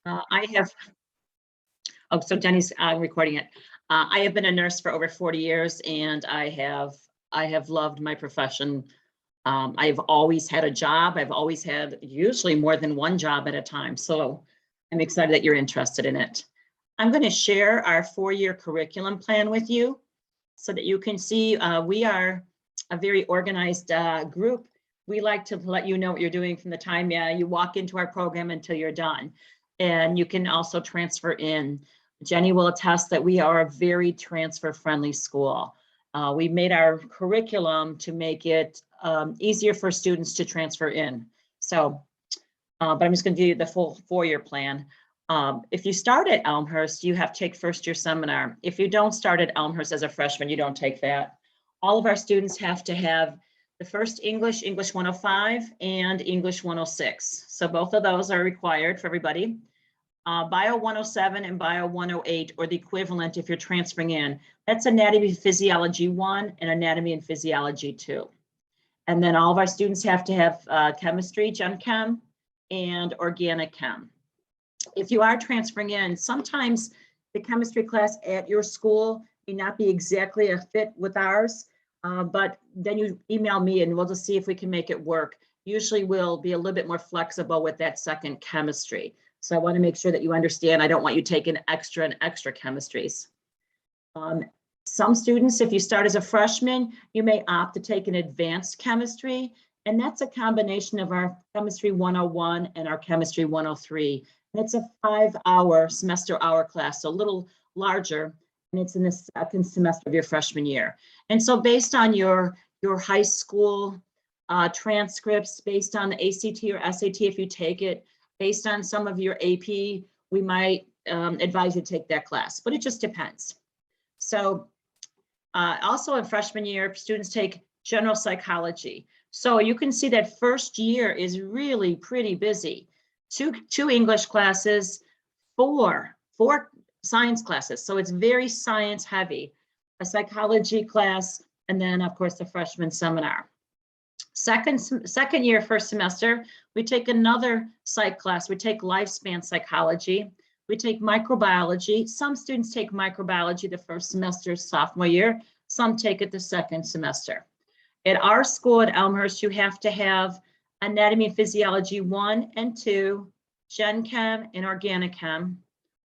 I have, oh, so Jenny's recording it. I have been a nurse for over 40 years and I have loved my profession. I've always had a job. I've always had usually more than one job at a time. So I'm excited that you're interested in it. I'm going to share our 4-year curriculum plan with you so that you can see we are a very organized group. We like to let you know what you're doing from the time you walk into our program until you're done. And you can also transfer in. Jenny will attest that we are a very transfer-friendly school. We made our curriculum to make it easier for students to transfer in. So, but I'm just going to give you the full 4-year plan. If you start at Elmhurst, you have to take first-year seminar. If you don't start at Elmhurst as a freshman, you don't take that. All of our students have to have the first English 105, and English 106. So both of those are required for everybody. Bio 107 and Bio 108, or the equivalent if you're transferring in. That's Anatomy and Physiology 1 and Anatomy and Physiology 2. And then all of our students have to have chemistry, Gen Chem, and organic chem. If you are transferring in, sometimes the chemistry class at your school may not be exactly a fit with ours, but then you email me and we'll just see if we can make it work. Usually we'll be a little bit more flexible with that second chemistry. So I want to make sure that you understand, I don't want you taking extra and extra chemistries. Some students, if you start as a freshman, you may opt to take an advanced chemistry, and that's a combination of our chemistry 101 and our chemistry 103. And it's a 5-hour semester hour class, so a little larger, and it's in the second semester of your freshman year. And so based on your high school transcripts, based on the ACT or SAT, if you take it, based on some of your AP, we might advise you to take that class, but it just depends. So also in freshman year, students take general psychology. So you can see that first year is really pretty busy. Two English classes, four science classes. So it's very science heavy, a psychology class, and then of course the freshman seminar. Second year, first semester, we take another psych class. We take lifespan psychology. We take microbiology. Some students take microbiology the first semester, sophomore year. Some take it the second semester. At our school at Elmhurst, you have to have Anatomy and Physiology 1 and 2, Gen Chem and Organic Chem,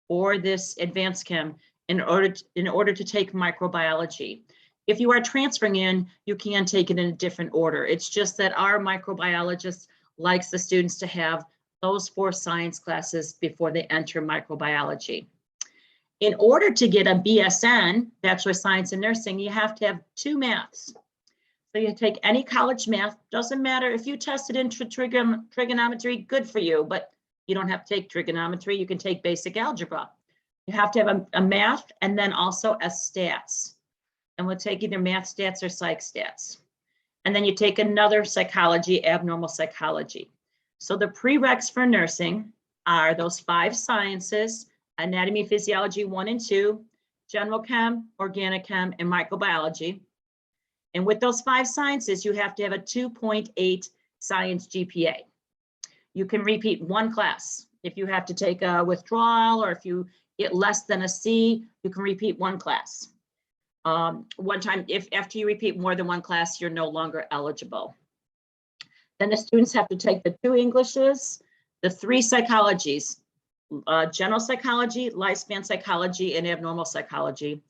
or this Advanced Chem in order to take microbiology. If you are transferring in, you can take it in a different order. It's just that our microbiologist likes the students to have those 4 science classes before they enter microbiology. In order to get a BSN, Bachelor of Science in Nursing, you have to have 2 maths. So you take any college math, doesn't matter if you tested into trigonometry, good for you, but you don't have to take trigonometry, you can take basic algebra. You have to have a math and then also a stats. And we'll take either math stats or psych stats. And then you take another psychology, abnormal psychology. So the prereqs for nursing are those 5 sciences, Anatomy, Physiology 1 and 2, General Chem, Organic Chem, and Microbiology. And with those 5 sciences, you have to have a 2.8 science GPA. You can repeat 1 class. If you have to take a withdrawal or if you get less than a C, you can repeat 1 class. One time, if after you repeat more than 1 class, you're no longer eligible. Then the students have to take the 2 Englishes, the 3 psychologies, general psychology, lifespan psychology, and abnormal psychology.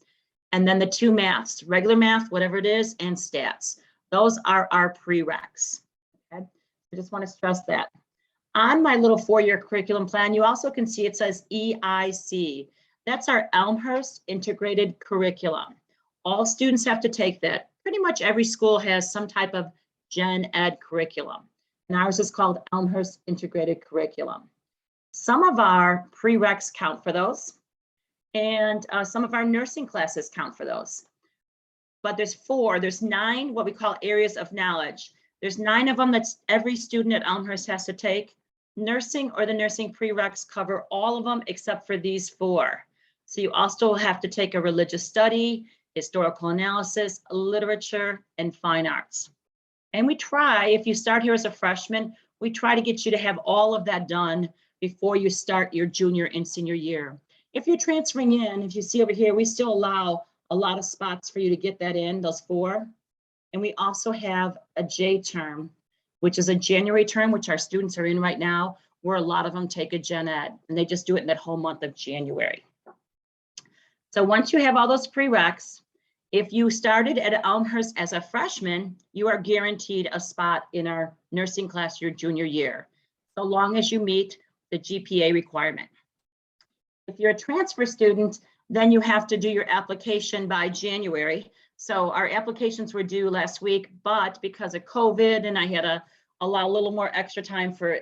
And then the 2 maths, regular math, whatever it is, and stats. Those are our prereqs. Okay? I just want to stress that. On my little 4-year curriculum plan, you also can see it says EIC. That's our Elmhurst Integrated Curriculum. All students have to take that. Pretty much every school has some type of gen ed curriculum. And ours is called Elmhurst Integrated Curriculum. Some of our prereqs count for those. And some of our nursing classes count for those. But there's 9 what we call areas of knowledge. There's 9 of them that every student at Elmhurst has to take. Nursing or the nursing prereqs cover all of them except for these 4. So you also have to take a religious study, historical analysis, literature, and fine arts. And we try, if you start here as a freshman, we try to get you to have all of that done before you start your junior and senior year. If you're transferring in, if you see over here, we still allow a lot of spots for you to get that in, those 4. And we also have a J term, which is a January term, which our students are in right now, where a lot of them take a gen ed, and they just do it in that whole month of January. So once you have all those prereqs, if you started at Elmhurst as a freshman, you are guaranteed a spot in our nursing class your junior year, so long as you meet the GPA requirement. If you're a transfer student, then you have to do your application by January. So our applications were due last week, but because of COVID and I had to allow a little more extra time for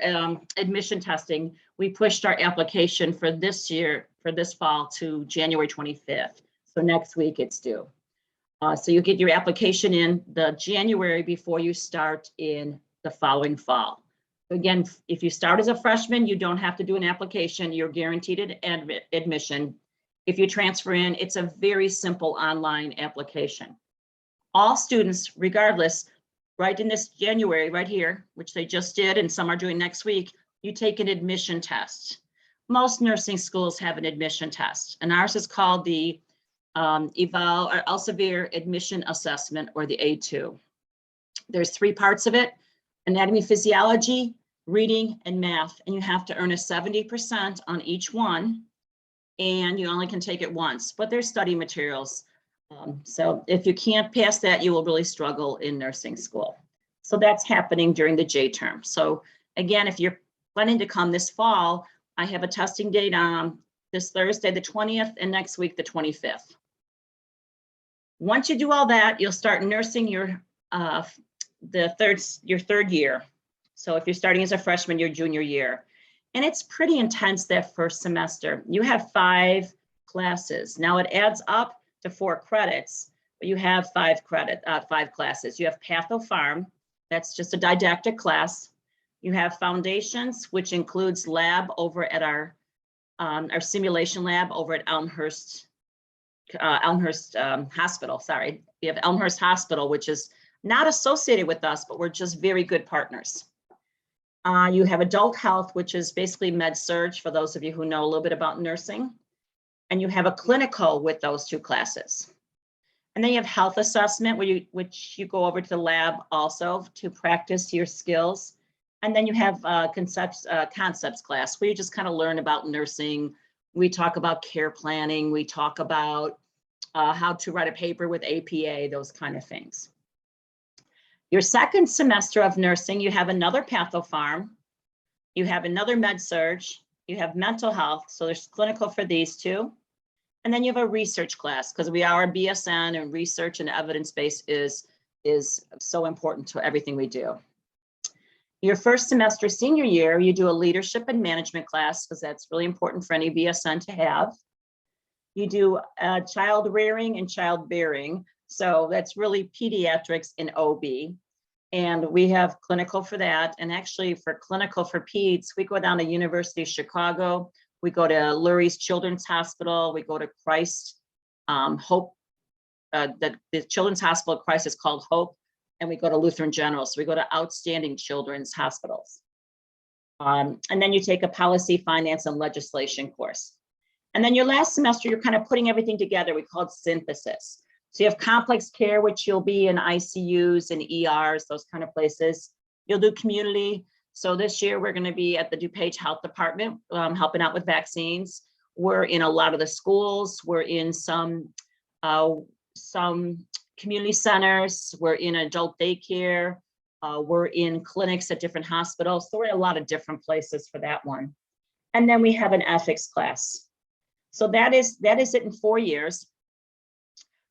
admission testing, we pushed our application for this year, for this fall, to January 25th. So next week it's due. So you get your application in the January before you start in the following fall. Again, if you start as a freshman, you don't have to do an application. You're guaranteed admission. If you transfer in, it's a very simple online application. All students, regardless, right in this January, right here, which they just did, and some are doing next week, you take an admission test. Most nursing schools have an admission test, and ours is called the Eval or Elsevier Admission Assessment, or the A2. There's 3 parts of it: anatomy, physiology, reading, and math, and you have to earn a 70% on each one, and you only can take it once, but there's study materials. So if you can't pass that, you will really struggle in nursing school. So that's happening during the J term. So again, if you're planning to come this fall, I have a testing date on this Thursday, the 20th, and next week, the 25th. Once you do all that, you'll start nursing your third year. So if you're starting as a freshman, your junior year. And it's pretty intense that first semester. You have 5 classes. Now it adds up to 4 credits, but you have 5 classes. You have Patho-Pharm, that's just a didactic class. You have Foundations, which includes lab over at our simulation lab over at Elmhurst Hospital, sorry. We have Elmhurst Hospital, which is not associated with us, but we're just very good partners. You have Adult Health, which is basically med-surg, for those of you who know a little bit about nursing. And you have a clinical with those 2 classes. And then you have Health Assessment, which you go over to the lab also to practice your skills. And then you have concepts class, where you just kind of learn about nursing. We talk about care planning. We talk about how to write a paper with APA, those kind of things. Your second semester of nursing, you have another Patho-Pharm, you have another med-surg, you have mental health, so there's clinical for these 2. And then you have a research class, because we are a BSN, and research and evidence base is so important to everything we do. Your first semester senior year, you do a leadership and management class, because that's really important for any BSN to have. You do child rearing and childbearing. So that's really pediatrics and OB. And we have clinical for that. And actually for clinical for peds, we go down to University of Chicago. We go to Lurie's Children's Hospital. We go to Christ Hope. The Children's Hospital at Christ is called Hope. And we go to Lutheran General. So we go to outstanding children's hospitals. And then you take a policy, finance, and legislation course. And then your last semester, you're kind of putting everything together. We call it synthesis. So you have complex care, which you'll be in ICUs and ERs, those kind of places. You'll do community. So this year we're going to be at the DuPage Health Department, helping out with vaccines. We're in a lot of the schools. We're in some community centers. We're in adult daycare. We're in clinics at different hospitals. So we're in a lot of different places for that one. And then we have an ethics class. So that is it in 4 years.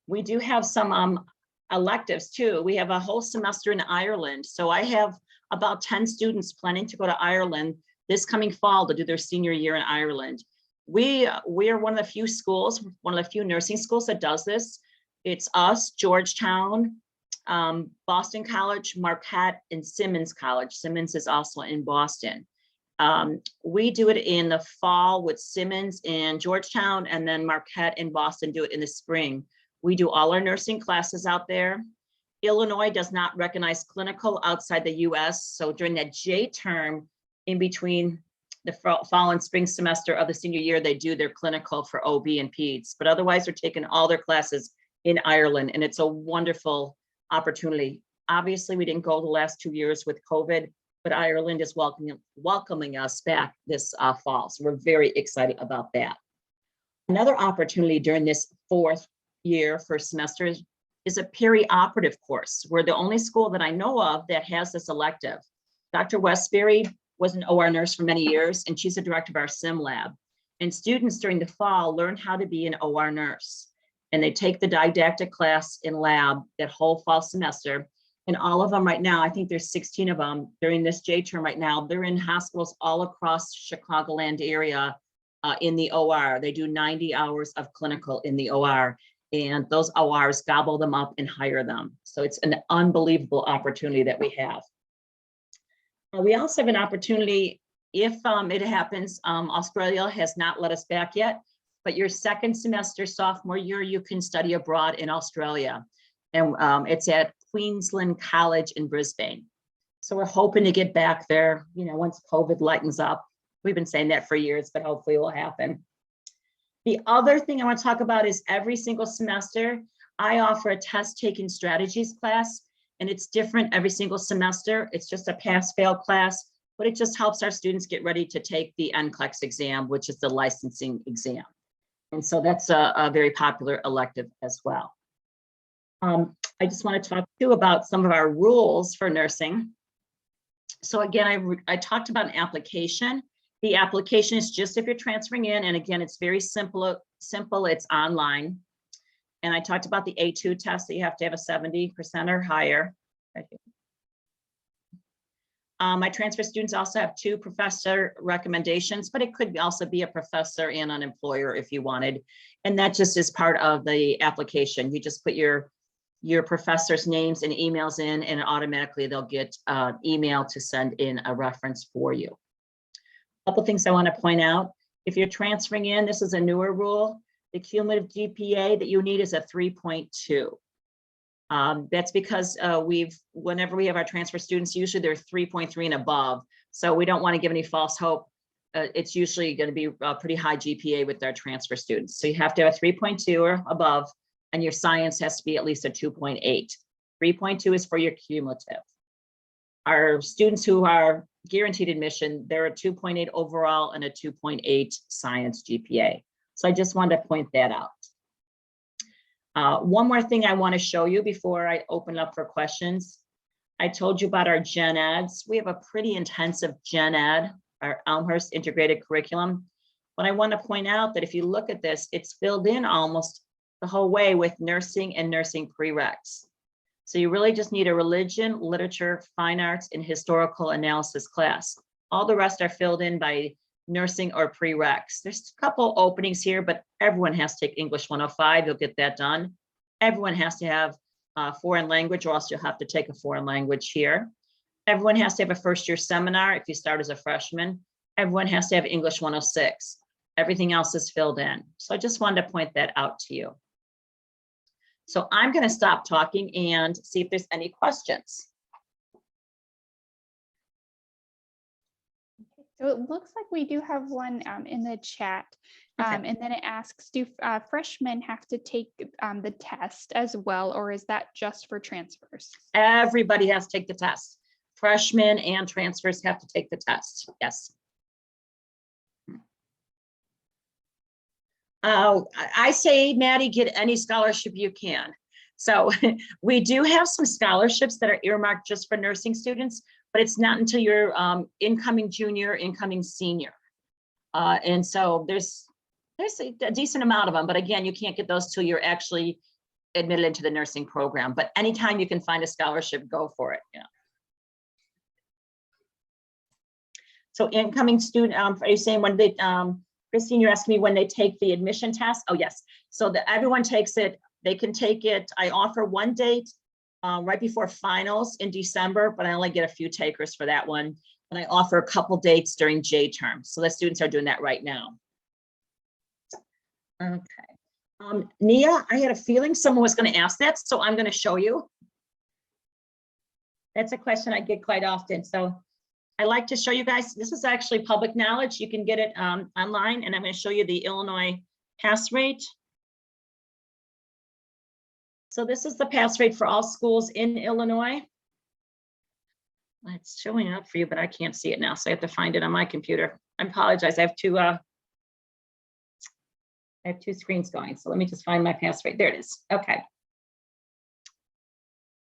We do have some electives too. We have a whole semester in Ireland. So I have about 10 students planning to go to Ireland this coming fall to do their senior year in Ireland. We are one of the few schools, one of the few nursing schools that does this. It's us, Georgetown, Boston College, Marquette, and Simmons College. Simmons is also in Boston. We do it in the fall with Simmons in Georgetown, and then Marquette and Boston do it in the spring. We do all our nursing classes out there. Illinois does not recognize clinical outside the US. So during that J term, in between the fall and spring semester of the senior year, they do their clinical for OB and peds, but otherwise they're taking all their classes in Ireland, and it's a wonderful opportunity. Obviously, we didn't go the last 2 years with COVID, but Ireland is welcoming us back this fall. So we're very excited about that. Another opportunity during this first semester is a perioperative course. We're the only school that I know of that has this elective. Dr. Westbury was an OR nurse for many years, and she's the director of our sim lab. And students during the fall learn how to be an OR nurse. And they take the didactic class in lab that whole fall semester. And all of them right now, I think there's 16 of them during this J term right now, they're in hospitals all across Chicagoland area in the OR. They do 90 hours of clinical in the OR, and those ORs gobble them up and hire them. So it's an unbelievable opportunity that we have. We also have an opportunity, if it happens, Australia has not let us back yet, but your second semester sophomore year, you can study abroad in Australia. And it's at Queensland College in Brisbane. So we're hoping to get back there, you know, once COVID lightens up. We've been saying that for years, but hopefully it will happen. The other thing I want to talk about is every single semester, I offer a test-taking strategies class, and it's different every single semester. It's just a pass-fail class, but it just helps our students get ready to take the NCLEX exam, which is the licensing exam. And so that's a very popular elective as well. I just want to talk to you about some of our rules for nursing. So again, I talked about an application. The application is just if you're transferring in, and again, it's very simple, it's online. And I talked about the A2 test that you have to have a 70% or higher. My transfer students also have 2 professor recommendations, but it could also be a professor and an employer if you wanted. And that just is part of the application. You just put your professor's names and emails in, and automatically they'll get an email to send in a reference for you. A couple things I want to point out. If you're transferring in, this is a newer rule. The cumulative GPA that you need is a 3.2. That's because whenever we have our transfer students, usually they're 3.3 and above. So we don't want to give any false hope. It's usually going to be a pretty high GPA with our transfer students. So you have to have a 3.2 or above, and your science has to be at least a 2.8. 3.2 is for your cumulative. Our students who are guaranteed admission, they're a 2.8 overall and a 2.8 science GPA. So I just wanted to point that out. One more thing I want to show you before I open up for questions. I told you about our gen eds. We have a pretty intensive gen ed, our Elmhurst integrated curriculum. But I want to point out that if you look at this, it's filled in almost the whole way with nursing and nursing prereqs. So you really just need a religion, literature, fine arts, and historical analysis class. All the rest are filled in by nursing or prereqs. There's a couple openings here, but everyone has to take English 105. You'll get that done. Everyone has to have a foreign language, or else you'll have to take a foreign language here. Everyone has to have a first year seminar if you start as a freshman. Everyone has to have English 106. Everything else is filled in. So I just wanted to point that out to you. So I'm going to stop talking and see if there's any questions. So it looks like we do have one in the chat, and then it asks, do freshmen have to take the test as well, or is that just for transfers? Everybody has to take the test. Freshmen and transfers have to take the test, yes. I say, Maddie, get any scholarship you can. So we do have some scholarships that are earmarked just for nursing students, but it's not until you're incoming junior, incoming senior. And so there's a decent amount of them, but again, you can't get those till you're actually admitted into the nursing program. But anytime you can find a scholarship, go for it. Yeah. So incoming student, are you saying when they, Christine, you're asking me when they take the admission test? Oh, yes. So that everyone takes it. They can take it. I offer one date right before finals in December, but I only get a few takers for that one. And I offer a couple dates during J term. So the students are doing that right now. Okay. Nia, I had a feeling someone was going to ask that, so I'm going to show you. That's a question I get quite often. So I like to show you guys, this is actually public knowledge. You can get it online, and I'm going to show you the Illinois pass rate. So this is the pass rate for all schools in Illinois. It's showing up for you, but I can't see it now, so I have to find it on my computer. I apologize. I have two screens going, so let me just find my pass rate. There it is. Okay.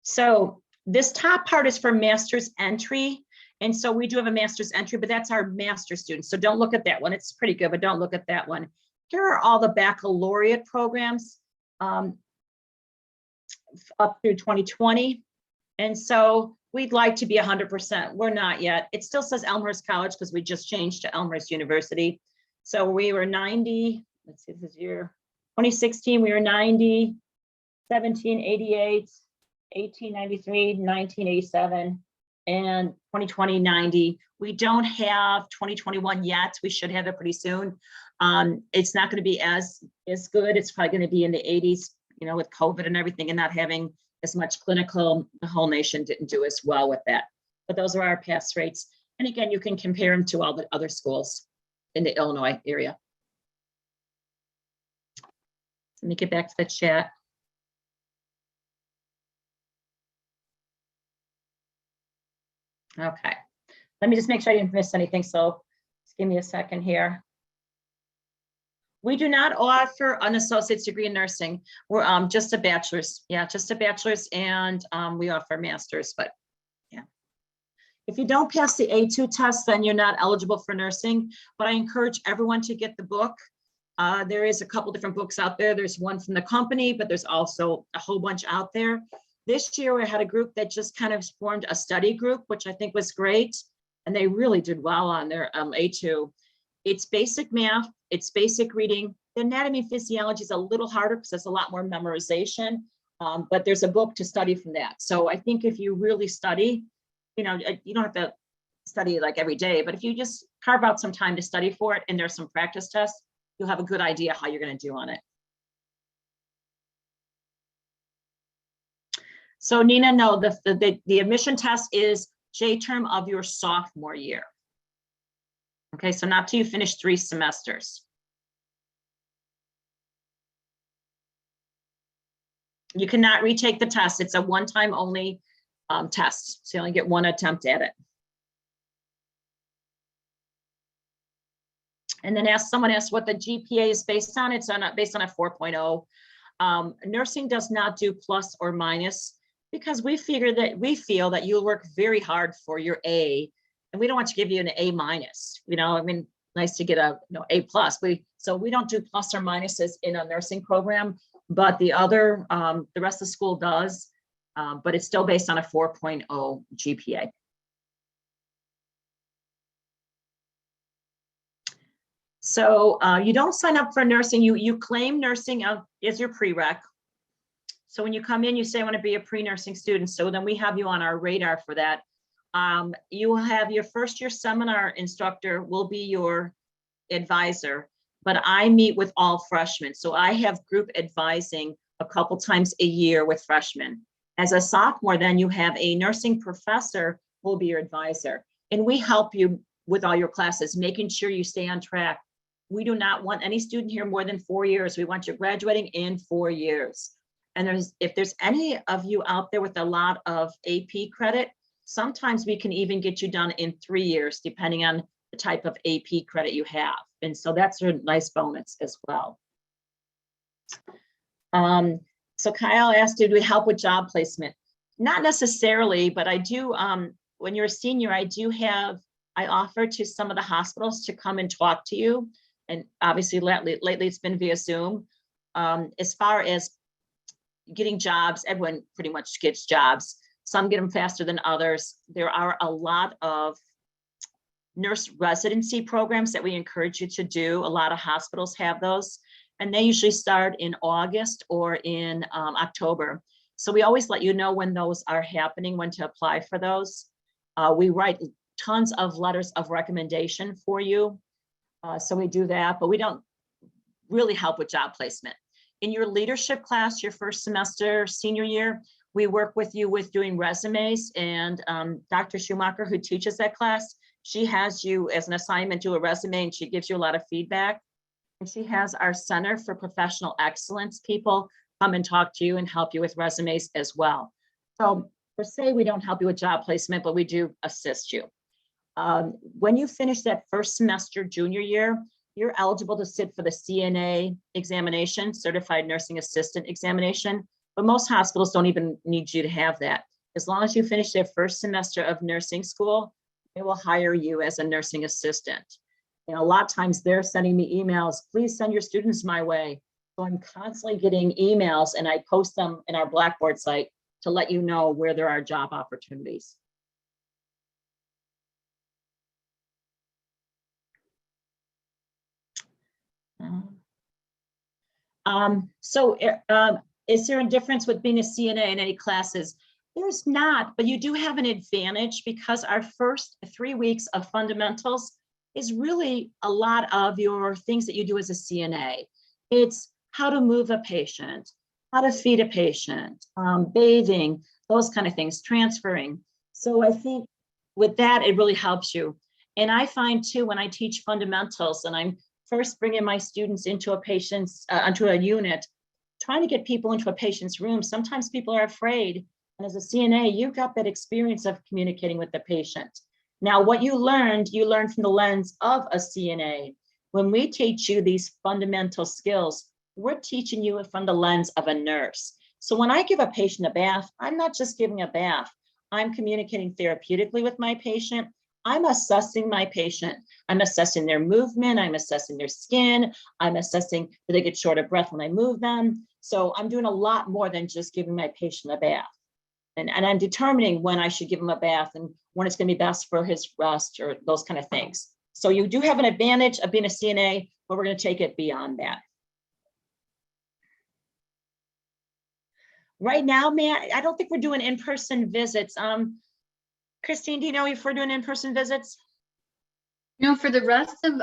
So this top part is for master's entry. And so we do have a master's entry, but that's our master's students. So don't look at that one. It's pretty good, but don't look at that one. Here are all the baccalaureate programs up through 2020. And so we'd like to be 100%. We're not yet. It still says Elmhurst College because we just changed to Elmhurst University. So we were 90, let's see, this year, 2016, we were 90, 17, 88, 18, 93, 1987, and 2020, 90. We don't have 2021 yet. We should have it pretty soon. It's not going to be as good. It's probably going to be in the 80s, you know, with COVID and everything and not having as much clinical. The whole nation didn't do as well with that. But those are our pass rates. And again, you can compare them to all the other schools in the Illinois area. Let me get back to the chat. Okay, let me just make sure I didn't miss anything. So just give me a second here. We do not offer an associate's degree in nursing. We're just a bachelor's. Yeah, just a bachelor's, and we offer masters, but yeah. If you don't pass the A2 test, then you're not eligible for nursing, but I encourage everyone to get the book. There is a couple different books out there. There's one from the company, but there's also a whole bunch out there. This year we had a group that just kind of formed a study group, which I think was great. And they really did well on their A2. It's basic math, it's basic reading. The anatomy and physiology is a little harder because there's a lot more memorization, but there's a book to study from that. So I think if you really study, you know, you don't have to study like every day, but if you just carve out some time to study for it and there's some practice tests, you'll have a good idea how you're going to do on it. So Nina, no, the admission test is J term of your sophomore year. Okay, so not till you finish 3 semesters. You cannot retake the test. It's a one-time only test. So you only get one attempt at it. And then someone asked what the GPA is based on. It's based on a 4.0. Nursing does not do plus or minus because we feel that you'll work very hard for your A, and we don't want to give you an A minus. You know, I mean, nice to get a A plus. So we don't do plus or minuses in a nursing program, but the rest of the school does. But it's still based on a 4.0 GPA. So you don't sign up for nursing. You claim nursing is your prereq. So when you come in, you say, I want to be a pre-nursing student. So then we have you on our radar for that. You will have your first year seminar instructor will be your advisor, but I meet with all freshmen. So I have group advising a couple times a year with freshmen. As a sophomore, then you have a nursing professor who will be your advisor. And we help you with all your classes, making sure you stay on track. We do not want any student here more than 4 years. We want you graduating in 4 years. And if there's any of you out there with a lot of AP credit, sometimes we can even get you done in 3 years, depending on the type of AP credit you have. And so that's a nice bonus as well. So Kyle asked, do we help with job placement? Not necessarily, but I do, when you're a senior, I offer to some of the hospitals to come and talk to you. And obviously lately it's been via Zoom. As far as getting jobs, everyone pretty much gets jobs. Some get them faster than others. There are a lot of nurse residency programs that we encourage you to do. A lot of hospitals have those, and they usually start in August or in October. So we always let you know when those are happening, when to apply for those. We write tons of letters of recommendation for you. So we do that, but we don't really help with job placement. In your leadership class, your first semester, senior year, we work with you with doing resumes, and Dr. Schumacher, who teaches that class, she has you as an assignment do a resume, and she gives you a lot of feedback. And she has our Center for Professional Excellence people come and talk to you and help you with resumes as well. So per se, we don't help you with job placement, but we do assist you. When you finish that first semester junior year, you're eligible to sit for the CNA examination, Certified Nursing Assistant examination, but most hospitals don't even need you to have that. As long as you finish their first semester of nursing school, they will hire you as a nursing assistant. And a lot of times they're sending me emails, please send your students my way. So I'm constantly getting emails, and I post them in our Blackboard site to let you know where there are job opportunities. Is there a difference with being a CNA in any classes? There's not, but you do have an advantage because our first 3 weeks of fundamentals is really a lot of your things that you do as a CNA. It's how to move a patient, how to feed a patient, bathing, those kind of things, transferring. So I think with that, it really helps you. And I find too, when I teach fundamentals and I'm first bringing my students into onto a unit, trying to get people into a patient's room, sometimes people are afraid. And as a CNA, you've got that experience of communicating with the patient. Now, what you learned from the lens of a CNA. When we teach you these fundamental skills, we're teaching you from the lens of a nurse. So when I give a patient a bath, I'm not just giving a bath. I'm communicating therapeutically with my patient. I'm assessing my patient. I'm assessing their movement. I'm assessing their skin. I'm assessing, do they get short of breath when I move them? So I'm doing a lot more than just giving my patient a bath. And I'm determining when I should give him a bath and when it's going to be best for his rest or those kind of things. So you do have an advantage of being a CNA, but we're going to take it beyond that. Right now, I don't think we're doing in-person visits. Christine, do you know if we're doing in-person visits? For the rest of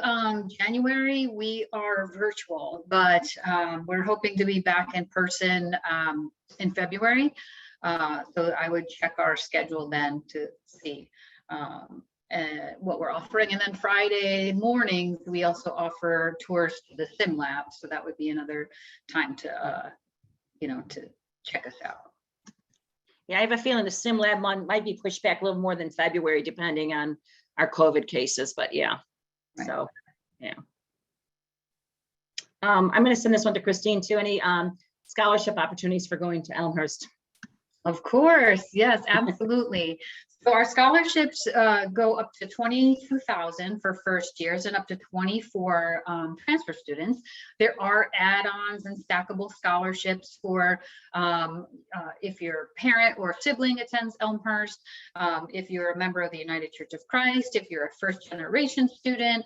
January, we are virtual, but we're hoping to be back in person in February. So I would check our schedule then to see what we're offering. And then Friday mornings, we also offer tours to the sim lab. So that would be another time to, to check us out. Yeah, I have a feeling the sim lab one might be pushed back a little more than February, depending on our COVID cases, but yeah. Right. So, yeah. I'm going to send this one to Christine too. Any scholarship opportunities for going to Elmhurst? Of course, yes, absolutely. So our scholarships go up to $22,000 for first years and up to 24 transfer students. There are add-ons and stackable scholarships for if your parent or sibling attends Elmhurst, if you're a member of the United Church of Christ, if you're a first-generation student.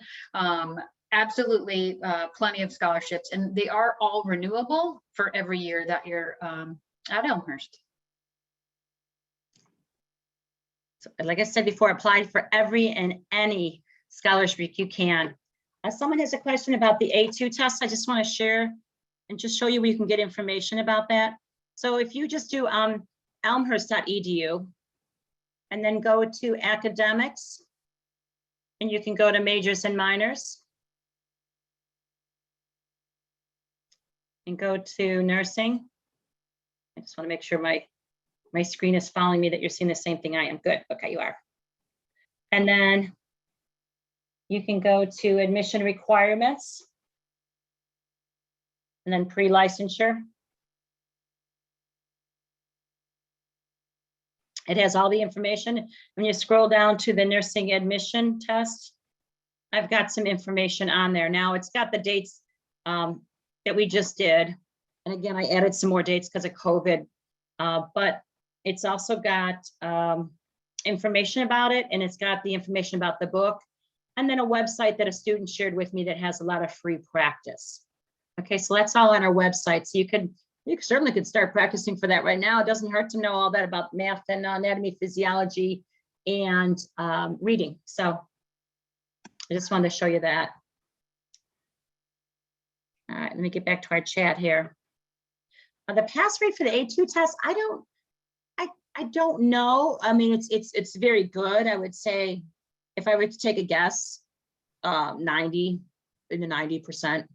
Absolutely, plenty of scholarships, and they are all renewable for every year that you're at Elmhurst. Like I said before, apply for every and any scholarship you can. Someone has a question about the A2 test. I just want to share and just show you where you can get information about that. So if you just do elmhurst.edu and then go to academics, and you can go to majors and minors and go to nursing. I just want to make sure my screen is following me, that you're seeing the same thing I am. Good. Okay, you are. And then you can go to admission requirements and then pre-licensure. It has all the information. When you scroll down to the nursing admission test, I've got some information on there. Now it's got the dates that we just did. And again, I added some more dates because of COVID, but it's also got information about it, and it's got the information about the book, and then a website that a student shared with me that has a lot of free practice. Okay, so that's all on our website. So you certainly could start practicing for that right now. It doesn't hurt to know all that about math and anatomy, physiology, and reading. So I just wanted to show you that. All right, let me get back to our chat here. The pass rate for the A2 test, I don't know. I mean, it's very good. I would say if I were to take a guess, 90 in the 90%.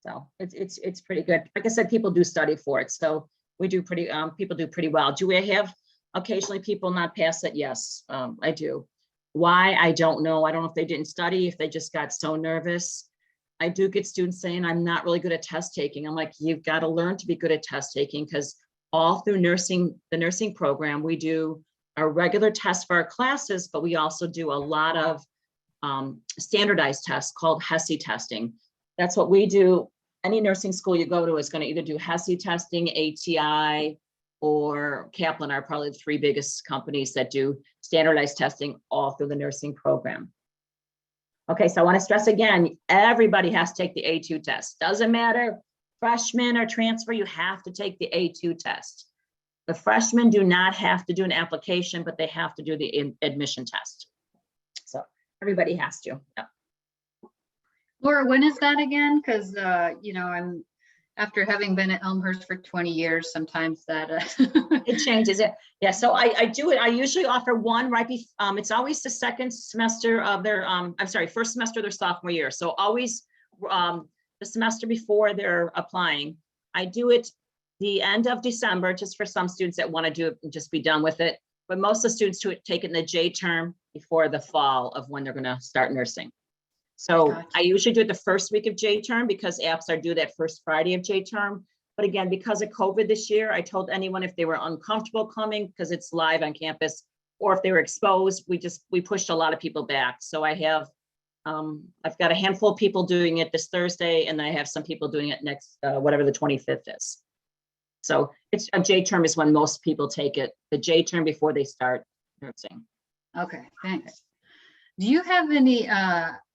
So it's pretty good. Like I said, people do study for it. So we do pretty, people do pretty well. Do we have occasionally people not pass it? Yes, I do. Why? I don't know. I don't know if they didn't study, if they just got so nervous. I do get students saying, I'm not really good at test taking. I'm like, you've got to learn to be good at test taking, because all through nursing, the nursing program, we do our regular tests for our classes, but we also do a lot of standardized tests called HESI testing. That's what we do. Any nursing school you go to is going to either do HESI testing, ATI, or Kaplan are probably the three biggest companies that do standardized testing all through the nursing program. Okay, so I want to stress again, everybody has to take the A2 test. Doesn't matter, freshman or transfer, you have to take the A2 test. The freshmen do not have to do an application, but they have to do the admission test. So everybody has to. Yep. Laura, when is that again? Because, you know, I'm, after having been at Elmhurst for 20 years, sometimes that It changes it. Yeah, so I do it. I usually offer one right before, it's always the second semester of their, I'm sorry, first semester of their sophomore year. So always the semester before they're applying. I do it the end of December, just for some students that want to do it and just be done with it. But most of the students take it in the J term before the fall of when they're going to start nursing. So Gotcha. I usually do it the first week of J term, because apps are due that first Friday of J term. But again, because of COVID this year, I told anyone if they were uncomfortable coming, because it's live on campus, or if they were exposed, we pushed a lot of people back. So I have, I've got a handful of people doing it this Thursday, and I have some people doing it next, whatever the 25th is. So it's a J term is when most people take it, the J term before they start nursing. Okay, thanks. Do you have any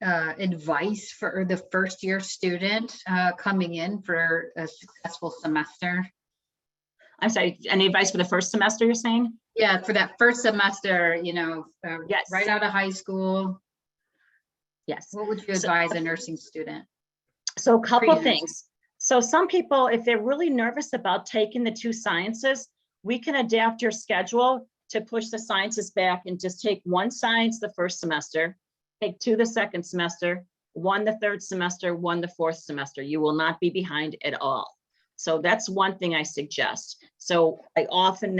advice for the first year student coming in for a successful semester? I'm sorry, any advice for the first semester you're saying? Yeah, for that first semester, you know, Yes. right out of high school, Yes. what would you advise a nursing student? So a couple of Pre-nursing. things. So some people, if they're really nervous about taking the two sciences, we can adapt your schedule to push the sciences back and just take one science the first semester, take two the second semester, one the third semester, one the fourth semester. You will not be behind at all. So that's one thing I suggest. So I often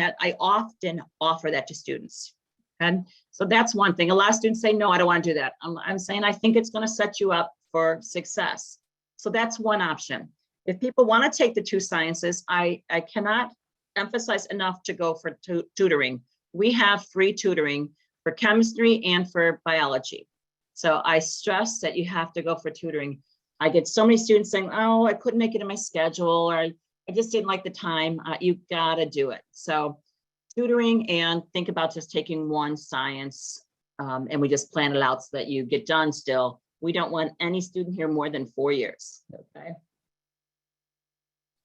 offer that to students. And so that's one thing. A lot of students say, no, I don't want to do that. I'm saying, I think it's going to set you up for success. So that's one option. If people want to take the two sciences, I cannot emphasize enough to go for tutoring. We have free tutoring for chemistry and for biology. So I stress that you have to go for tutoring. I get so many students saying, oh, I couldn't make it in my schedule, or I just didn't like the time. You gotta do it. So tutoring, and think about just taking one science, and we just plan it out so that you get done still. We don't want any student here more than 4 years, okay?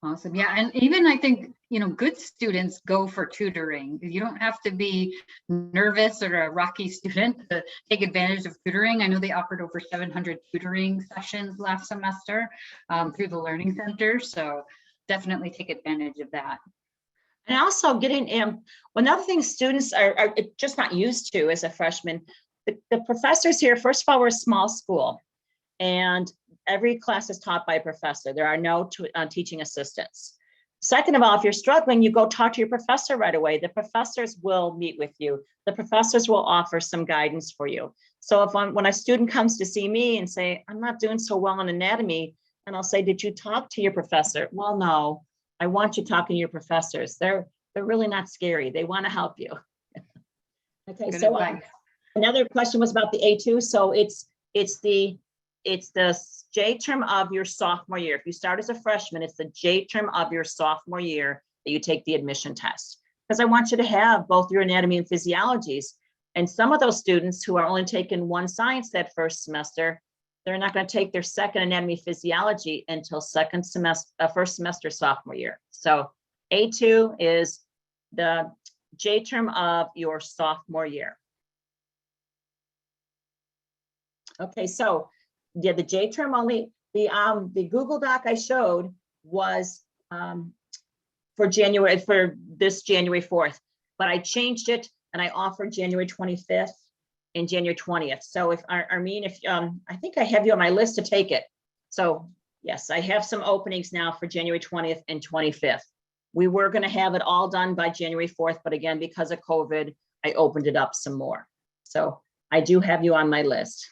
Awesome. Yeah. And even I think, you know, good students go for tutoring. You don't have to be nervous or a rocky student to take advantage of tutoring. I know they offered over 700 tutoring sessions last semester through the Learning Center. So definitely take advantage of that. And also getting another thing students are just not used to as a freshman, the professors here, first of all, we're a small school, and every class is taught by a professor. There are no teaching assistants. Second of all, if you're struggling, you go talk to your professor right away. The professors will meet with you. The professors will offer some guidance for you. So if when a student comes to see me and say, I'm not doing so well in anatomy, and I'll say, did you talk to your professor? Well, no, I want you talking to your professors. They're really not scary. They want to help you. Okay, Good so advice. another question was about the A2. So it's the J term of your sophomore year. If you start as a freshman, it's the J term of your sophomore year that you take the admission test. Because I want you to have both your anatomy and physiologies. And some of those students who are only taking one science that first semester, they're not going to take their second anatomy physiology until first semester sophomore year. So A2 is the J term of your sophomore year. Okay, so yeah, the J term only, the Google Doc I showed was for this January 4th, but I changed it and I offered January 25th and January 20th. So if Armin, if I think I have you on my list to take it. So yes, I have some openings now for January 20th and 25th. We were going to have it all done by January 4th, but again, because of COVID, I opened it up some more. So I do have you on my list.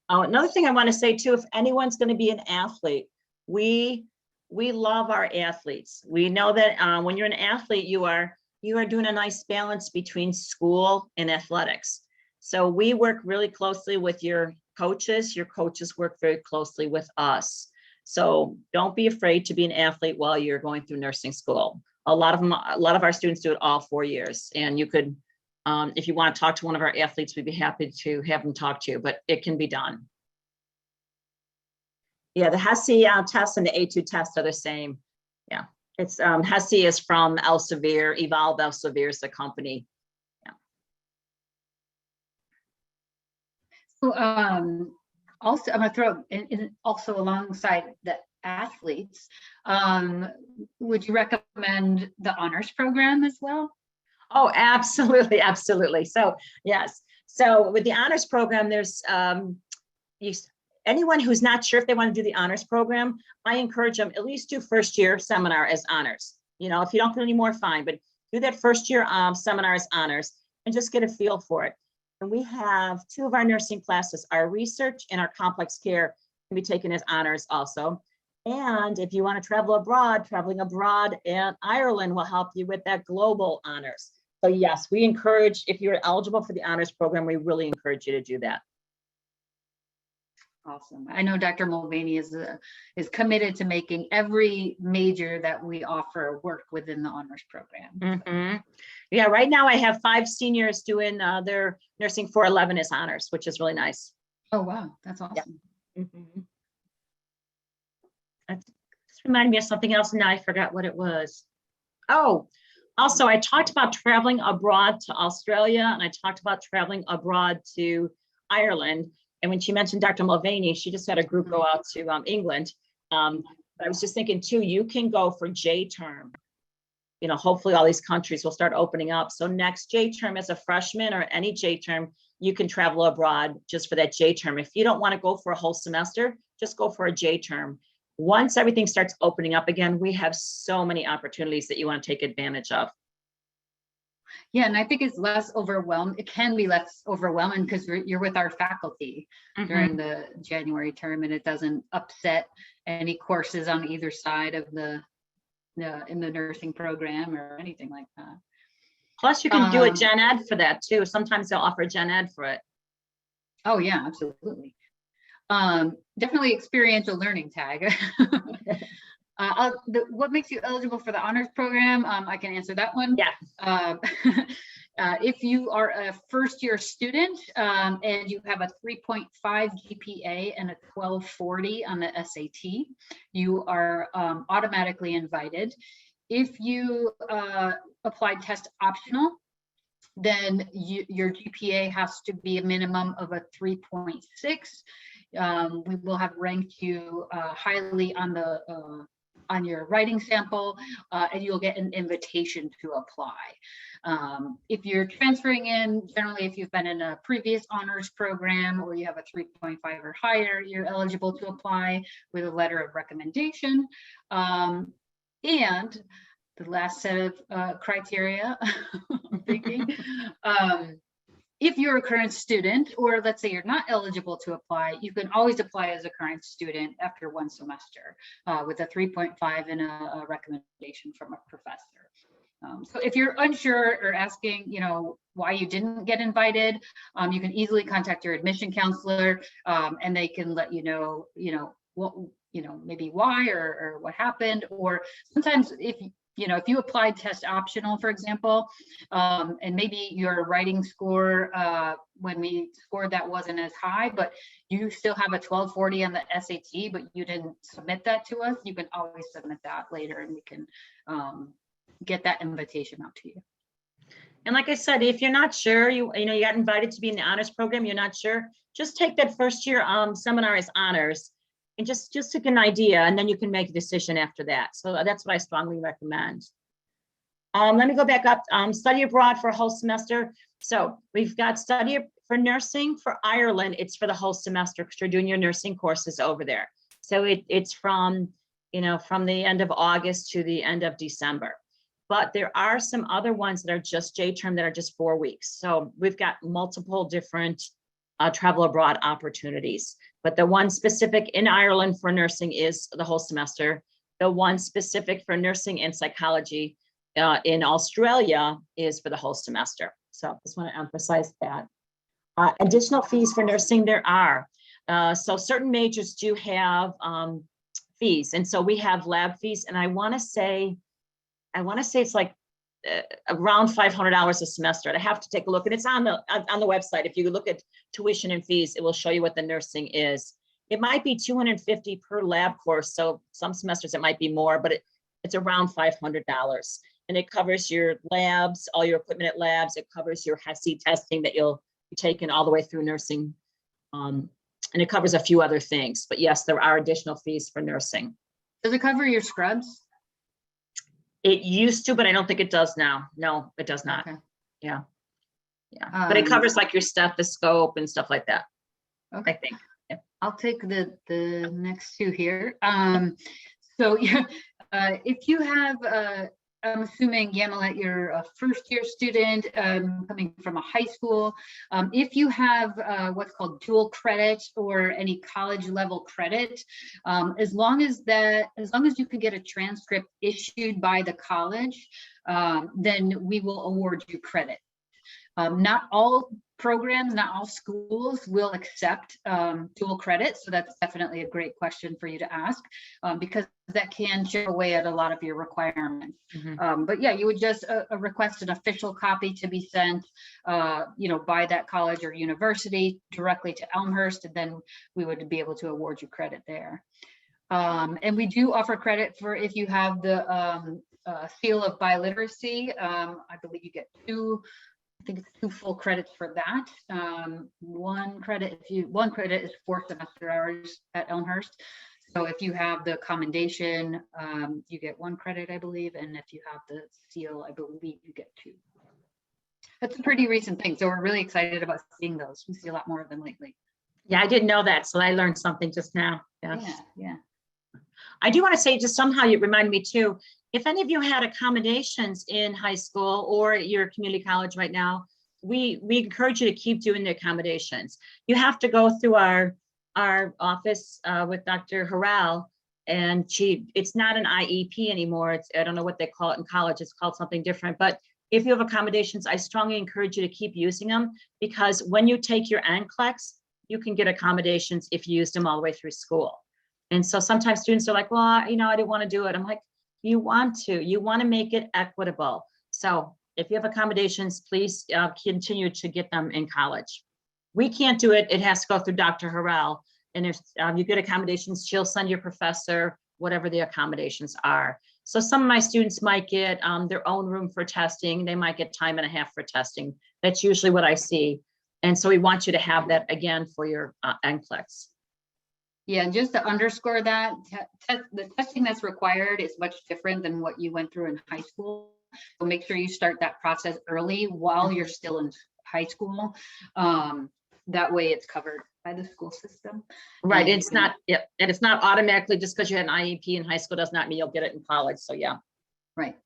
Another thing I want to say too, if anyone's going to be an athlete, we love our athletes. We know that when you're an athlete, you are doing a nice balance between school and athletics. So we work really closely with your coaches. Your coaches work very closely with us. So don't be afraid to be an athlete while you're going through nursing school. A lot of our students do it all 4 years, and you could, if you want to talk to one of our athletes, we'd be happy to have them talk to you, but it can be done. Yeah, the HESI test and the A2 test are the same. Yeah, it's HESI is from Elsevier, Evolve Elsevier is the company. Yeah. So also, I'm going to throw in also alongside the athletes, would you recommend the honors program as well? Oh, absolutely, absolutely. So yes, so with the honors program, there's anyone who's not sure if they want to do the honors program, I encourage them at least do first year seminar as honors. You know, if you don't do any more, fine, but do that first year seminar as honors and just get a feel for it. And we have 2 of our nursing classes, our research and our complex care can be taken as honors also. And if you want to travel abroad, traveling abroad in Ireland will help you with that global honors. So yes, we encourage, if you're eligible for the honors program, we really encourage you to do that. Awesome. I know Dr. Mulvaney is committed to making every major that we offer work within the honors program. Mm-hmm. Yeah, right now I have 5 seniors doing their nursing 411 as honors, which is really nice. Oh, wow. That's awesome. Yeah. Mm-hmm. That just reminded me of something else, and now I forgot what it was. Oh, also I talked about traveling abroad to Australia, and I talked about traveling abroad to Ireland. And when she mentioned Dr. Mulvaney, she just had a group go out to England. But I was just thinking too, you can go for J term. You know, hopefully all these countries will start opening up. So next J term as a freshman or any J term, you can travel abroad just for that J term. If you don't want to go for a whole semester, just go for a J term. Once everything starts opening up again, we have so many opportunities that you want to take advantage of. Yeah, and I think it's less overwhelmed. It can be less overwhelming because you're with our faculty during the January term, and it doesn't upset any courses on either side of in the nursing program or anything like that. Plus, you can do a gen ed for that too. Sometimes they'll offer gen ed for it. Oh yeah, absolutely. Definitely experiential learning tag. What makes you eligible for the honors program? I can answer that one. Yeah. If you are a first-year student and you have a 3.5 GPA and a 1240 on the SAT, you are automatically invited. If you applied test optional, then your GPA has to be a minimum of a 3.6. We will have ranked you highly on your writing sample, and you'll get an invitation to apply. If you're transferring in, generally, if you've been in a previous honors program or you have a 3.5 or higher, you're eligible to apply with a letter of recommendation. And the last set of criteria, I'm thinking, if you're a current student, or let's say you're not eligible to apply, you can always apply as a current student after 1 semester with a 3.5 and a recommendation from a professor. So if you're unsure or asking, why you didn't get invited, you can easily contact your admission counselor, and they can let you know, what, maybe why or what happened. Or sometimes if you applied test optional, for example, and maybe your writing score, when we scored that wasn't as high, but you still have a 1240 on the SAT, but you didn't submit that to us, you can always submit that later and we can get that invitation out to you. And like I said, if you're not sure, you got invited to be in the honors program, you're not sure, just take that first year seminar as honors. And just to get an idea, and then you can make a decision after that. So that's what I strongly recommend. Let me go back up. Study abroad for a whole semester. So we've got study for nursing for Ireland. It's for the whole semester because you're doing your nursing courses over there. So it's from, from the end of August to the end of December. But there are some other ones that are just J-term that are just 4 weeks. So we've got multiple different travel abroad opportunities. But the one specific in Ireland for nursing is the whole semester. The one specific for nursing and psychology in Australia is for the whole semester. So I just want to emphasize that. Additional fees for nursing, there are. So certain majors do have fees. And so we have lab fees. And I want to say it's like around $500 a semester. I have to take a look, and it's on the website. If you look at tuition and fees, it will show you what the nursing is. It might be $250 per lab course. So some semesters it might be more, but it's around $500. And it covers your labs, all your equipment at labs. It covers your HESI testing that you'll be taking all the way through nursing. And it covers a few other things. But yes, there are additional fees for nursing. Does it cover your scrubs? It used to, but I don't think it does now. No, it does not. Okay. Yeah. Yeah. But it covers like your stethoscope and stuff like that. Okay. I think. Yeah. I'll take the next two here. So yeah, if you have, I'm assuming Yamilet, you're a first-year student coming from a high school. If you have what's called dual credit or any college level credit, as long as you can get a transcript issued by the college, then we will award you credit. Not all programs, not all schools will accept dual credit. So that's definitely a great question for you to ask because that can chip away at a lot of your requirements. But yeah, you would just request an official copy to be sent, by that college or university directly to Elmhurst, and then we would be able to award you credit there. And we do offer credit for if you have the seal of biliteracy. I believe you get I think it's 2 full credits for that. One credit is 4 semester hours at Elmhurst. So if you have the commendation, you get 1 credit, I believe. And if you have the seal, I believe you get 2. That's a pretty recent thing. So we're really excited about seeing those. We see a lot more of them lately. Yeah, I didn't know that. So I learned something just now. Yeah. I do want to say, just somehow you remind me too, if any of you had accommodations in high school or at your community college right now, we encourage you to keep doing the accommodations. You have to go through our office with Dr. Harrell, and it's not an IEP anymore. I don't know what they call it in college. It's called something different. But if you have accommodations, I strongly encourage you to keep using them, because when you take your NCLEX, you can get accommodations if you use them all the way through school. And so sometimes students are like, well, I didn't want to do it. I'm like, you want to make it equitable. So if you have accommodations, please continue to get them in college. We can't do it. It has to go through Dr. Harrell. And if you get accommodations, she'll send your professor whatever the accommodations are. So some of my students might get their own room for testing. They might get time and a half for testing. That's usually what I see. And so we want you to have that again for your NCLEX. Yeah, and just to underscore that, the testing that's required is much different than what you went through in high school. So make sure you start that process early while you're still in high school. That way it's covered by the school system. Right, and it's not automatically just because you had an IEP in high school does not mean you'll get it in college, so yeah. Right.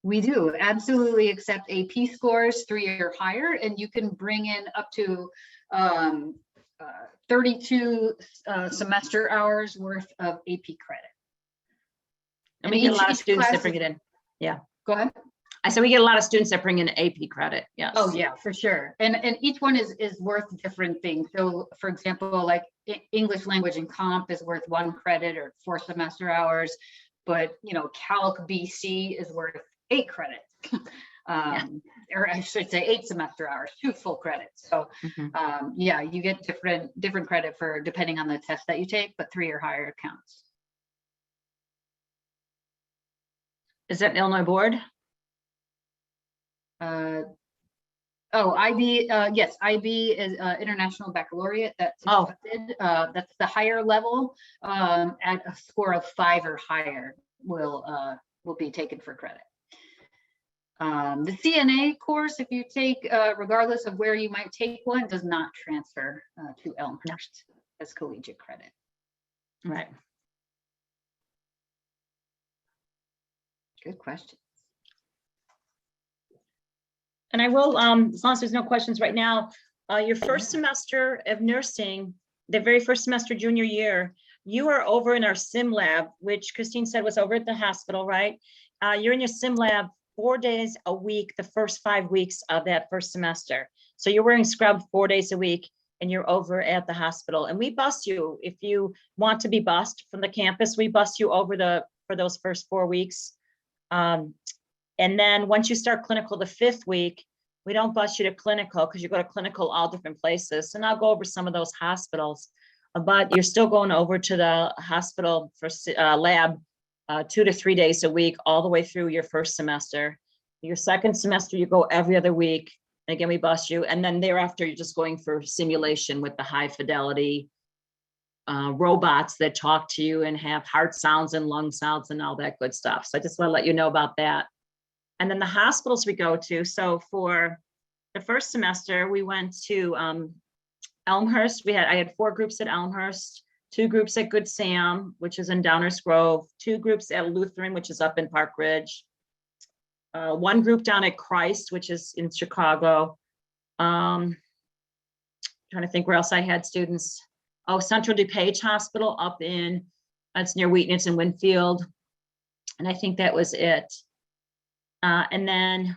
We do absolutely accept AP scores 3 or higher, and you can bring in up to 32 semester hours worth of AP credit. And we get a lot of students that bring it in. Yeah. Go ahead. I said we get a lot of students that bring in AP credit. Yes. Oh yeah, for sure. And each one is worth different things. So for example, like English language and comp is worth 1 credit or 4 semester hours, but Calc BC is worth 8 credits. Or I should say 8 semester hours, 2 full credits. So yeah, you get different credit for depending on the test that you take, but 3 or higher counts. Is that an Illinois board? Oh, IB, yes, IB is International Baccalaureate. That's Oh. accepted. That's the higher level. At a score of 5 or higher will be taken for credit. The CNA course, if you take, regardless of where you might take one, does not transfer to Elmhurst as collegiate credit. Right. Good question. And I will, as long as there's no questions right now, your first semester of nursing, the very first semester junior year, you are over in our sim lab, which Christine said was over at the hospital, right? You're in your sim lab 4 days a week, the first 5 weeks of that first semester. So you're wearing scrub 4 days a week and you're over at the hospital. And we bus you, if you want to be bused from the campus, we bus you over for those first 4 weeks. And then once you start clinical the 5th week, we don't bus you to clinical because you go to clinical all different places. And I'll go over some of those hospitals, but you're still going over to the hospital for lab 2 to 3 days a week, all the way through your first semester. Your second semester, you go every other week. Again, we bus you. And then thereafter, you're just going for simulation with the high fidelity robots that talk to you and have heart sounds and lung sounds and all that good stuff. So I just want to let you know about that. And then the hospitals we go to. So for the first semester, we went to Elmhurst. I had 4 groups at Elmhurst, 2 groups at Good Sam, which is in Downers Grove, 2 groups at Lutheran, which is up in Park Ridge, 1 group down at Christ, which is in Chicago. Trying to think where else I had students. Oh, Central DuPage Hospital up in, that's near Wheaton, it's in Winfield. And I think that was it. And then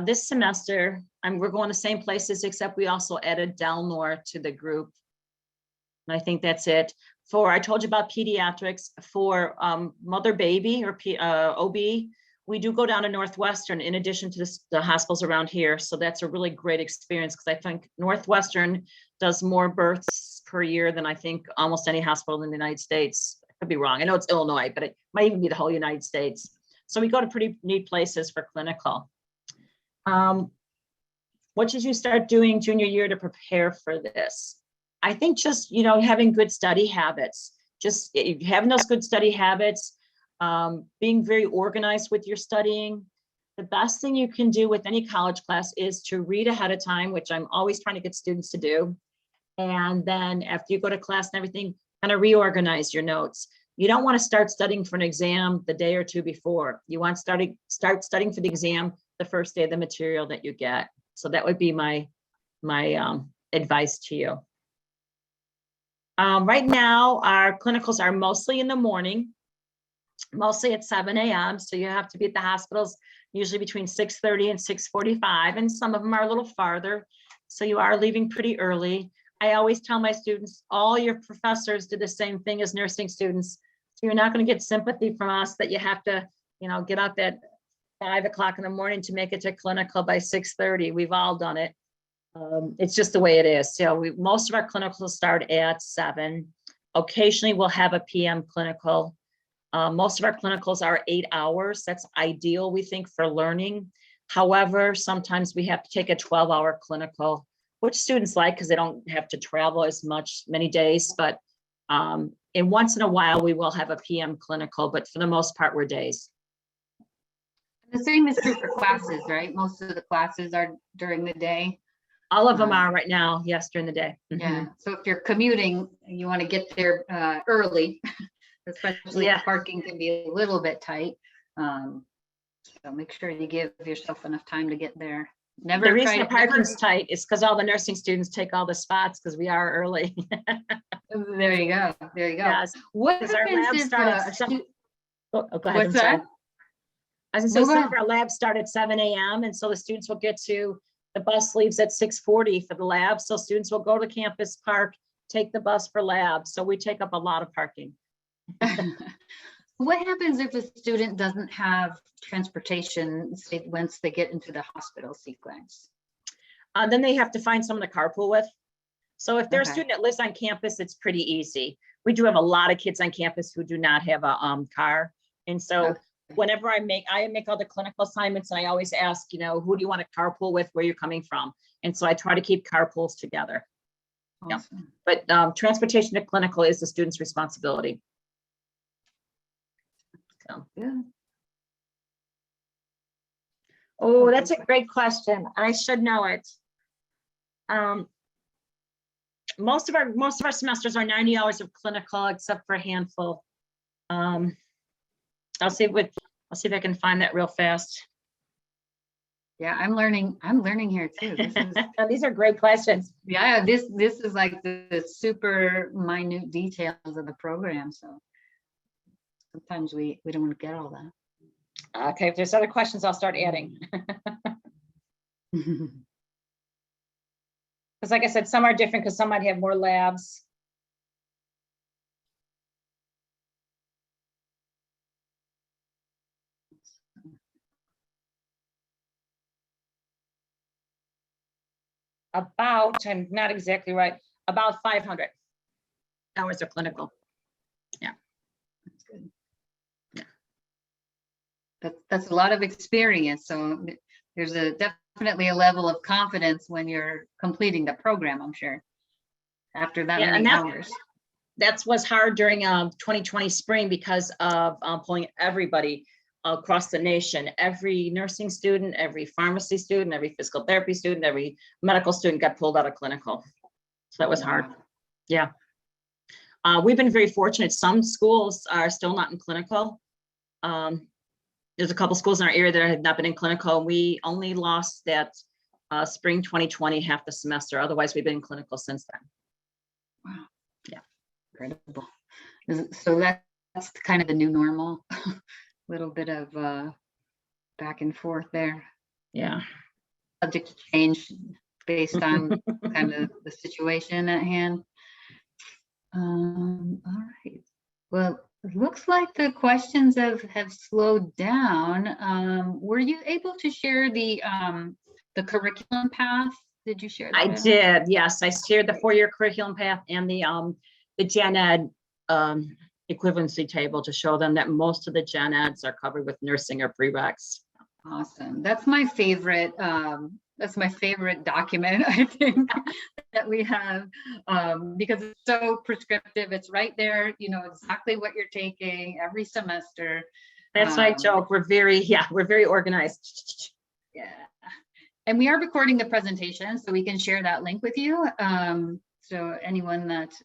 this semester, we're going the same places, except we also added Delnor to the group. And I think that's it. I told you about pediatrics. For mother baby or OB, we do go down to Northwestern in addition to the hospitals around here. So that's a really great experience because I think Northwestern does more births per year than I think almost any hospital in the United States. I could be wrong. I know it's Illinois, but it might even be the whole United States. So we go to pretty neat places for clinical. What did you start doing junior year to prepare for this? I think just, having good study habits, just having those good study habits, being very organized with your studying. The best thing you can do with any college class is to read ahead of time, which I'm always trying to get students to do. And then after you go to class and everything, kind of reorganize your notes. You don't want to start studying for an exam the day or two before. You want to start studying for the exam the first day of the material that you get. So that would be my advice to you. Right now, our clinicals are mostly in the morning, mostly at 7 a.m. So you have to be at the hospitals usually between 6:30 and 6:45, and some of them are a little farther. So you are leaving pretty early. I always tell my students, all your professors do the same thing as nursing students. So you're not going to get sympathy from us that you have to, get up at 5 o'clock in the morning to make it to clinical by 6:30. We've all done it. It's just the way it is. So most of our clinicals start at 7. Occasionally we'll have a PM clinical. Most of our clinicals are 8 hours. That's ideal, we think, for learning. However, sometimes we have to take a 12-hour clinical, which students like because they don't have to travel as many days. But and once in a while, we will have a PM clinical, but for the most part, we're days. The same is true for classes, right? Most of the classes are during the day. All of them are right now, yes, during the day. Yeah, so if you're commuting, you want to get there early, especially if parking can be a little bit tight. So make sure you give yourself enough time to get there. The reason the parking's tight is because all the nursing students take all the spots because we are early. There you go. There you go. Yes. What happens if go ahead. What's that? As I said, some of our labs start at 7 a.m. and so the students will get to, the bus leaves at 6:40 for the lab. So students will go to campus park, take the bus for lab. So we take up a lot of parking. What happens if a student doesn't have transportation once they get into the hospital sequence? Then they have to find someone to carpool with. So if they're a student that lives on campus, it's pretty easy. We do have a lot of kids on campus who do not have a car. And so whenever I make all the clinical assignments, and I always ask, who do you want to carpool with, where you're coming from? And so I try to keep carpools together. Yeah. Awesome. But transportation to clinical is the student's responsibility. So, Yeah. oh, that's a great question. I should know it. Most of our semesters are 90 hours of clinical, except for a handful. I'll see if I can find that real fast. Yeah, I'm learning here too. This is, These are great questions. yeah, this is like the super minute details of the program. So sometimes we don't get all that. Okay, if there's other questions, I'll start adding. Because like I said, some are different because some might have more labs. About, I'm not exactly right, about 500 hours of clinical. That's good. Yeah. That's a lot of experience. So there's definitely a level of confidence when you're completing the program, I'm sure, after that Yeah, many and hours. That's what's hard during 2020 spring because of pulling everybody across the nation. Every nursing student, every pharmacy student, every physical therapy student, every medical student got pulled out of clinical. So that was hard. Yeah. We've been very fortunate. Some schools are still not in clinical. There's a couple schools in our area that have not been in clinical. We only lost that spring 2020 half the semester. Otherwise, we've been in clinical since then. Wow. Yeah. Incredible. So that's kind of the new normal. Little bit of back and forth there. Yeah. Subject to change based on kind of the situation at hand. All right. Well, it looks like the questions have slowed down. Were you able to share the curriculum path? Did you share that? I did, yes. I shared the 4-year curriculum path and the Gen Ed equivalency table to show them that most of the Gen Eds are covered with nursing or prereqs. Awesome. That's my favorite. That's my favorite document, I think, that we have, because it's so prescriptive. It's right there. You know exactly what you're taking every semester. That's my joke. We're very organized. Yeah. And we are recording the presentation, so we can share that link with you. So anyone that's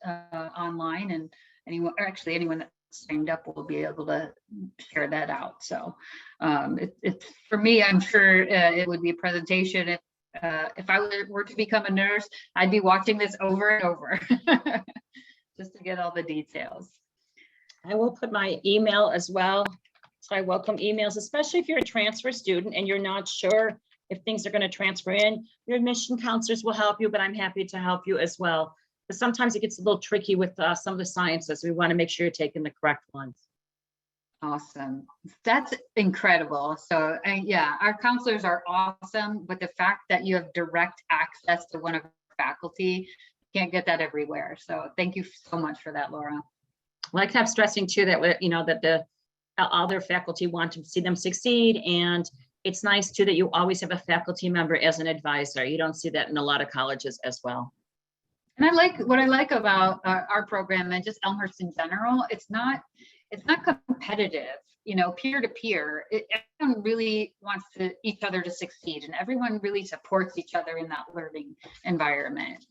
online and anyone that signed up will be able to share that out. So it's for me, I'm sure it would be a presentation. If I were to become a nurse, I'd be watching this over and over just to get all the details. I will put my email as well. So I welcome emails, especially if you're a transfer student and you're not sure if things are going to transfer in. Your admission counselors will help you, but I'm happy to help you as well. Because sometimes it gets a little tricky with some of the sciences. We want to make sure you're taking the correct ones. Awesome. That's incredible. So yeah, our counselors are awesome, but the fact that you have direct access to one of our faculty, you can't get that everywhere. So thank you so much for that, Laura. Well, I kept stressing too that that the other faculty want to see them succeed, and it's nice too that you always have a faculty member as an advisor. You don't see that in a lot of colleges as well. And what I like about our program and just Elmhurst in general, it's not competitive, peer to peer. Everyone really wants each other to succeed, and everyone really supports each other in that learning environment.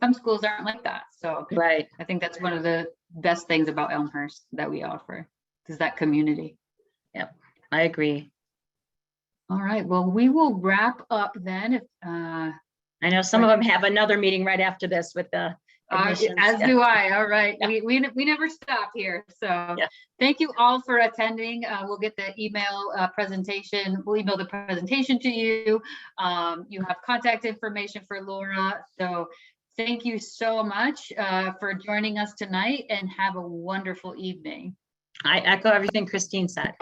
Some schools aren't like that. So right. I think that's one of the best things about Elmhurst that we offer, is that community. Yep, I agree. All right, well, we will wrap up then. I know some of them have another meeting right after this with the admissions. As do I. All right. Yeah. We never stop here. So yeah. Thank you all for attending. We'll get the email presentation. We'll email the presentation to you. You have contact information for Laura. So thank you so much for joining us tonight, and have a wonderful evening. I echo everything Christine said.